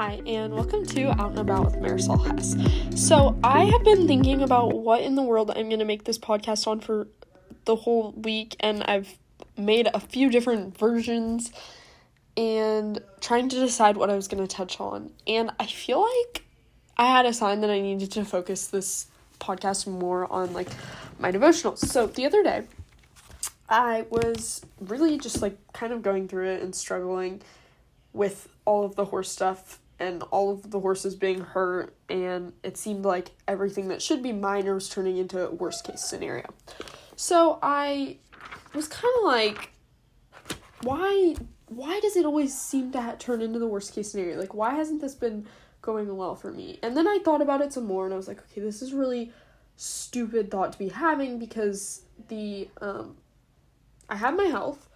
Hi, and welcome to Out and About with Marisol Hess. So, I have been thinking about what in the world I'm going to make this podcast on for the whole week, and I've made a few different versions and trying to decide what I was going to touch on. And I feel like I had a sign that I needed to focus this podcast more on, my devotionals. So, the other day, I was really just, kind of going through it and struggling with all of the horse stuff and all of the horses being hurt, and it seemed like everything that should be minor was turning into a worst case scenario. So I was kind of like, why does it always seem to turn into the worst case scenario? Why hasn't this been going well for me? And then I thought about it some more, and I was like, okay, this is really stupid thought to be having, because I have my health.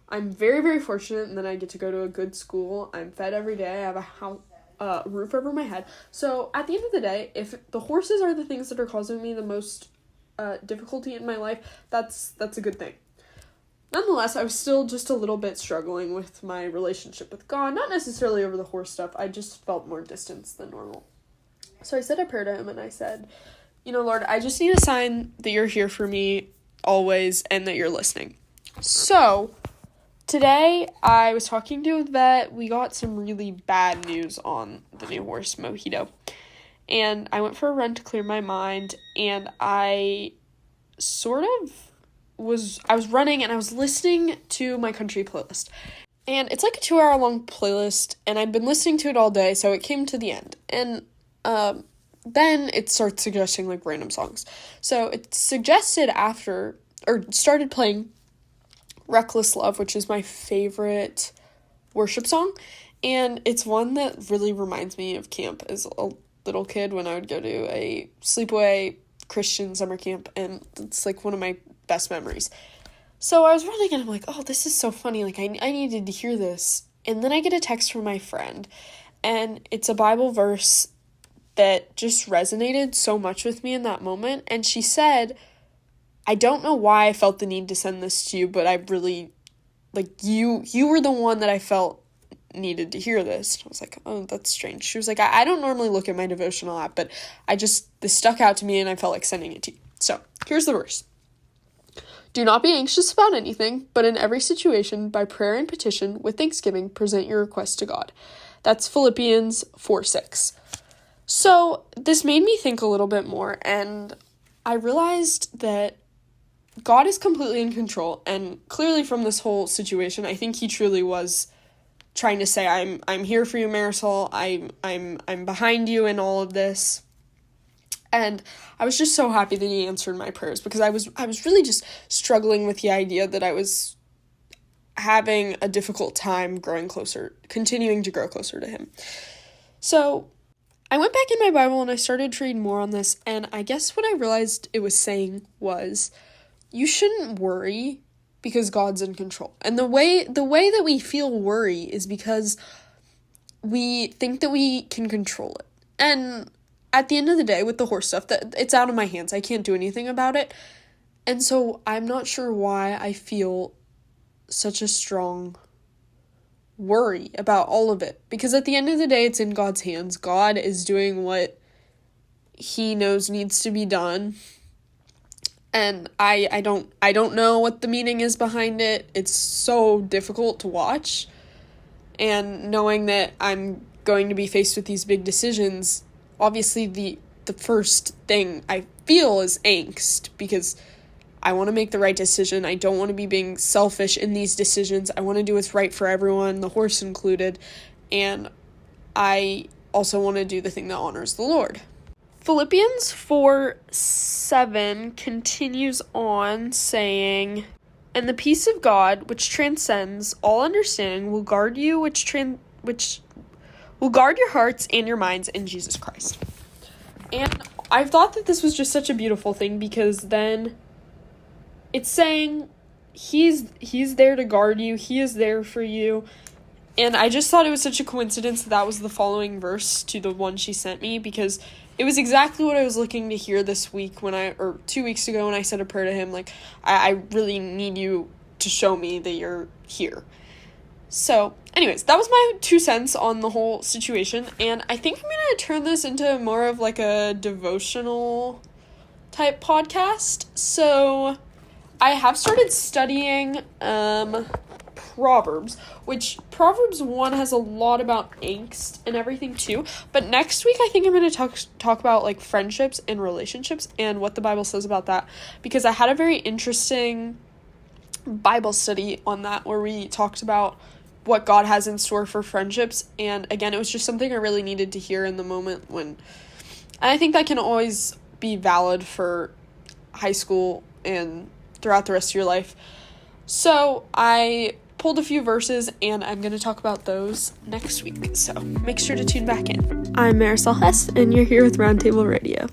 I'm very, very fortunate, and then I get to go to a good school. I'm fed every day. I have a roof over my head. So at the end of the day, if the horses are the things that are causing me the most difficulty in my life, that's a good thing. Nonetheless, I was still just a little bit struggling with my relationship with God, not necessarily over the horse stuff. I just felt more distance than normal. So I said a prayer to him, and I said, Lord, I just need a sign that you're here for me always and that you're listening. So today, I was talking to a vet. We got some really bad news on the new horse, Mojito. And I went for a run to clear my mind, and I was running, and I was listening to my country playlist. And it's like a 2-hour-long playlist, and I'd been listening to it all day, so it came to the end. And then it starts suggesting, random songs. So it started playing Reckless Love, which is my favorite worship song, and it's one that really reminds me of camp as a little kid when I would go to a sleepaway Christian summer camp, and it's one of my best memories. So I was running, and I'm like, oh, this is so funny, I needed to hear this. And then I get a text from my friend, and it's a Bible verse that just resonated so much with me in that moment, and she said, I don't know why I felt the need to send this to you, but I really, you were the one that I felt needed to hear this. I was like, oh, that's strange. She was like, I don't normally look at my devotional app, but this stuck out to me, and I felt like sending it to you. So, here's the verse. Do not be anxious about anything, but in every situation, by prayer and petition, with thanksgiving, present your request to God. That's Philippians 4:6. So, this made me think a little bit more, and I realized that God is completely in control, and clearly from this whole situation, I think he truly was trying to say, I'm here for you, Marisol. I'm behind you in all of this. And I was just so happy that he answered my prayers, because I was really just struggling with the idea that I was having a difficult time continuing to grow closer to him. So I went back in my Bible, and I started to read more on this, and I guess what I realized it was saying was, you shouldn't worry because God's in control. And the way that we feel worry is because we think that we can control it. And at the end of the day, with the horse stuff, it's out of my hands. I can't do anything about it. And so I'm not sure why I feel such a strong worry about all of it. Because at the end of the day, it's in God's hands. God is doing what he knows needs to be done. And I don't know what the meaning is behind it. It's so difficult to watch. And knowing that I'm going to be faced with these big decisions, obviously the first thing I feel is angst, because I want to make the right decision. I don't want to be being selfish in these decisions. I want to do what's right for everyone, the horse included. And I also want to do the thing that honors the Lord. Philippians 4:7 continues on saying, and the peace of God, which transcends all understanding, will guard you, which will guard your hearts and your minds in Jesus Christ. And I thought that this was just such a beautiful thing, because then it's saying he's there to guard you, he is there for you. And I just thought it was such a coincidence that was the following verse to the one she sent me, because it was exactly what I was looking to hear this week 2 weeks ago when I said a prayer to him, I really need you to show me that you're here. So, anyways, that was my 2 cents on the whole situation, and I think I'm gonna turn this into more of like a devotional type podcast. So, I have started studying Proverbs, which Proverbs 1 has a lot about angst and everything too, but next week I think I'm going to talk about like friendships and relationships and what the Bible says about that, because I had a very interesting Bible study on that where we talked about what God has in store for friendships, and again, it was just something I really needed to hear in the moment and I think that can always be valid for high school and throughout the rest of your life. So I pulled a few verses and I'm going to talk about those next week, so make sure to tune back in. I'm Marisol Hess and you're here with Roundtable Radio.